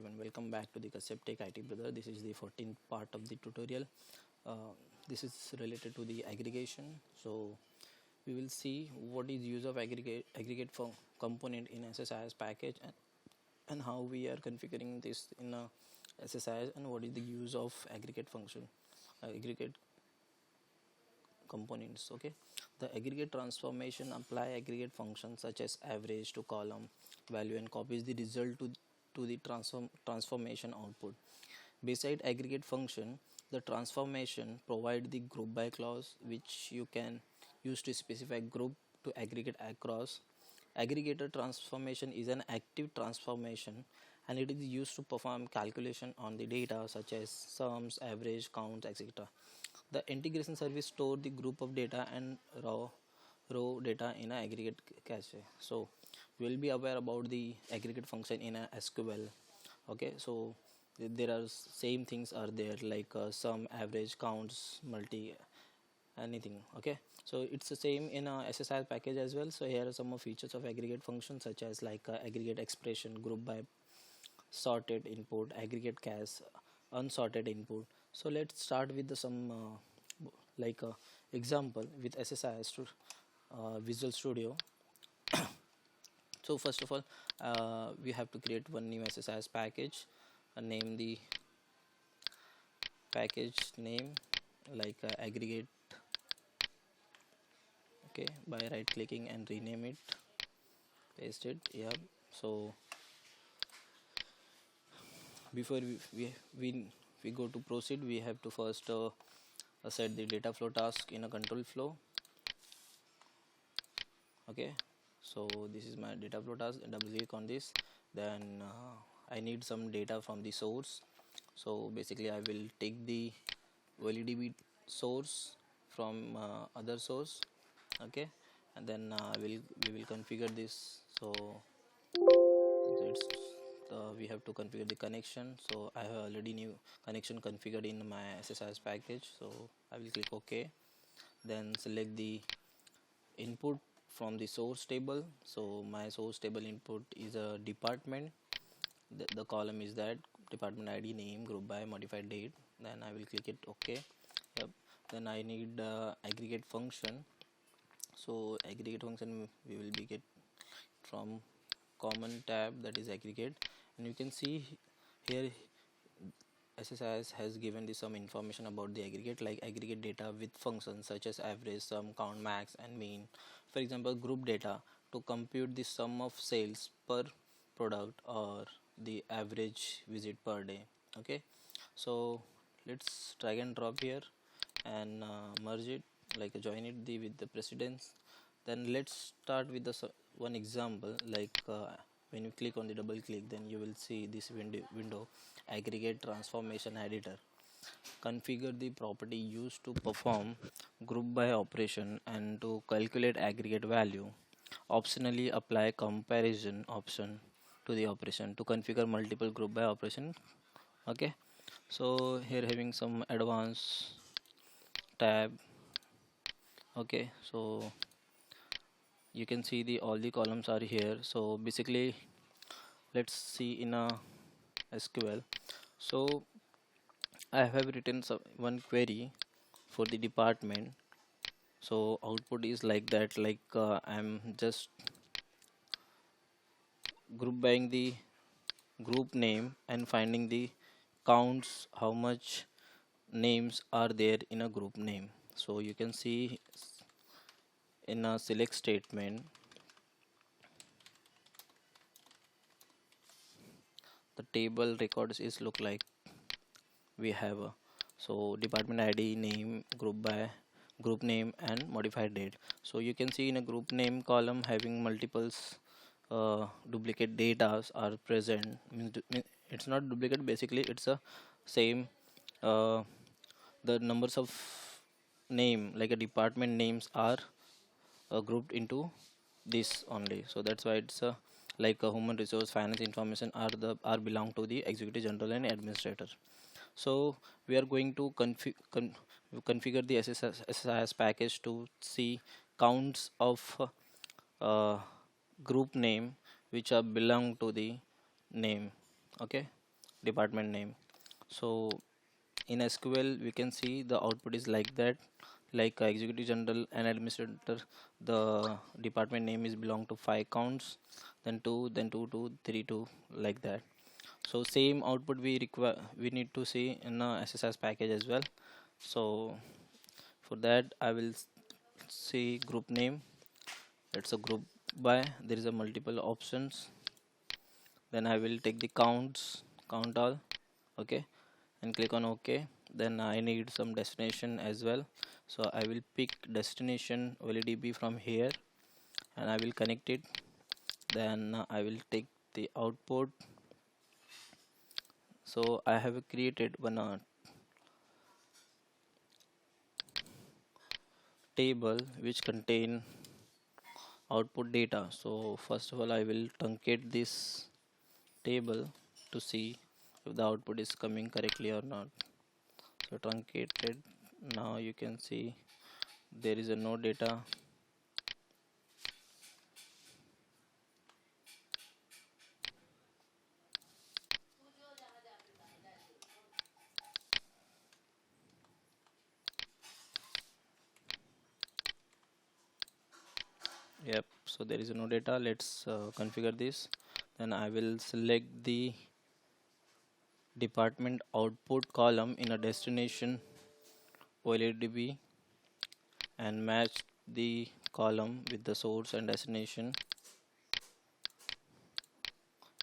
everyone, welcome back to the Kashyap Tech IT Brother. This is the 14th part of the tutorial. This is related to the aggregation. So we will see what is use of aggregate component in SSIS package, and how we are configuring this in a SSIS, and what is the use of aggregate function, aggregate components. Okay, the aggregate transformation apply aggregate functions such as average to column value and copies the result to the transformation output. Beside aggregate function, the transformation provide the group by clause, which you can use to specify group to aggregate across. Aggregator transformation is an active transformation, and it is used to perform calculation on the data such as sums, average, counts, etc. The integration service store the group of data and row data in an aggregate cache. So we will be aware about the aggregate function in a SQL. Okay, so there are same things are there like sum, average, counts, multi, anything. Okay, so it's the same in a SSIS package as well. So here are some of features of aggregate functions such as like aggregate expression, group by sorted input, aggregate cache, unsorted input. So let's start with some like example with SSIS Visual Studio. So first of all, we have to create one new SSIS package and name the package name like aggregate. Okay, by right clicking and rename it, paste it. Yeah, so before we go to proceed, we have to first set the data flow task in a control flow. Okay, so this is my data flow task, and double click on this. Then I need some data from the source. So basically I will take the OLEDB source from other source. Okay, and then we will configure this. So it's we have to configure the connection. So I have already new connection configured in my SSIS package, so I will click OK. Then select the input from the source table. So my source table input is a department. The column is that department ID, name, group by, modified date. Then I will click it OK. Yep. Then I need aggregate function. So aggregate function we will be get from common tab, that is aggregate, and you can see here SSIS has given some information about the aggregate, like aggregate data with functions such as average, sum, count, max and mean. For example, group data to compute the sum of sales per product or the average visit per day. Okay, so let's drag and drop here and merge it, like join it with the precedence. Then let's start with the one example, like when you click on the double click, then you will see this window aggregate transformation editor. Configure the property used to perform group by operation and to calculate aggregate value. Optionally apply comparison option to the operation to configure multiple group by operation. Okay, so here having some advanced tab. Okay, so you can see all the columns are here. So basically let's see in a SQL. So I have written one query for the department. So output is like that, like I'm just group buying the group name and finding the counts, how much names are there in a group name. So you can see in a select statement, the table records is look like we have a, so department ID, name, group by, group name and modified date. So you can see in a group name column having multiples duplicate data are present. It's not duplicate, basically it's a same the numbers of name like a department names are grouped into this only. So that's why it's like a human resource, finance information are belong to the executive general and administrator. So we are going to configure the SSIS package to see counts of group name which are belong to the name. Okay, department name. So in SQL we can see the output is like that, like executive general and administrator. The department name is belong to 5 counts, then 2, then 2 2 3 2, like that. So same output we require, we need to see in a SSIS package as well. So for that I will see group name. It's a group by, there is a multiple options. Then I will take the count all, okay, and click on OK. Then I need some destination as well, so I will pick destination OLEDB from here and I will connect it. Then I will take the output. So I have created one table which contain output data. So first of all I will truncate this table to see if the output is coming correctly or not. So truncated, now you can see there is a no data. Yep, so there is no data. Let's configure this. Then I will select the department output column in a destination OLEDB and match the column with the source and destination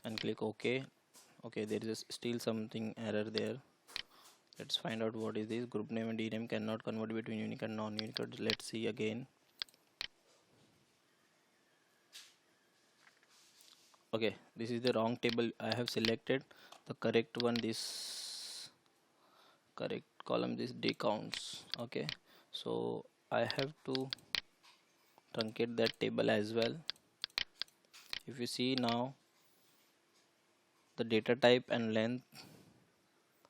and click OK. Okay, there is still something error there. Let's find out what is this. Group name and DNAME cannot convert between Unicode and non-Unicode. Let's see again. Okay, this is the wrong table I have selected. The correct one, this correct column, this D counts. Okay, so I have to truncate that table as well. If you see now, the data type and length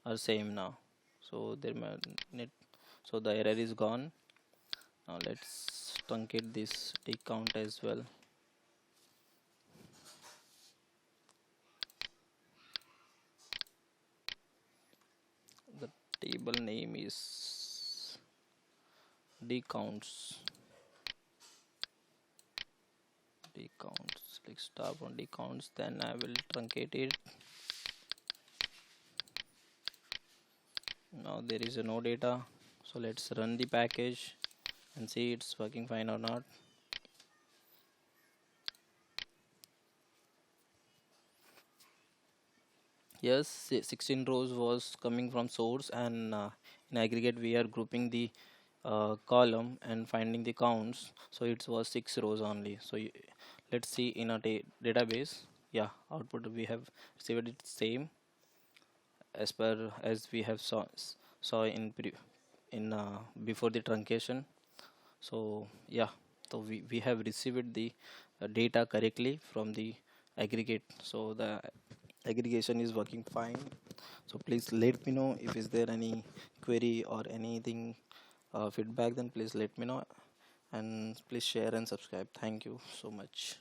are same now. So there net, so the error is gone. Now let's truncate this D count as well. The table name is D counts. D counts. Click stop on D counts. Then I will truncate it. Now there is no data. So let's run the package and see it's working fine or not. Yes, 16 rows was coming from source, and in aggregate we are grouping the column and finding the counts, so it was 6 rows only. So let's see in a database. Yeah, output we have received it same as per as we have saw in before the truncation. So yeah, so we have received the data correctly from the aggregate. So the aggregation is working fine. So please let me know if is there any query or anything feedback, then please let me know, and please share and subscribe. Thank you so much.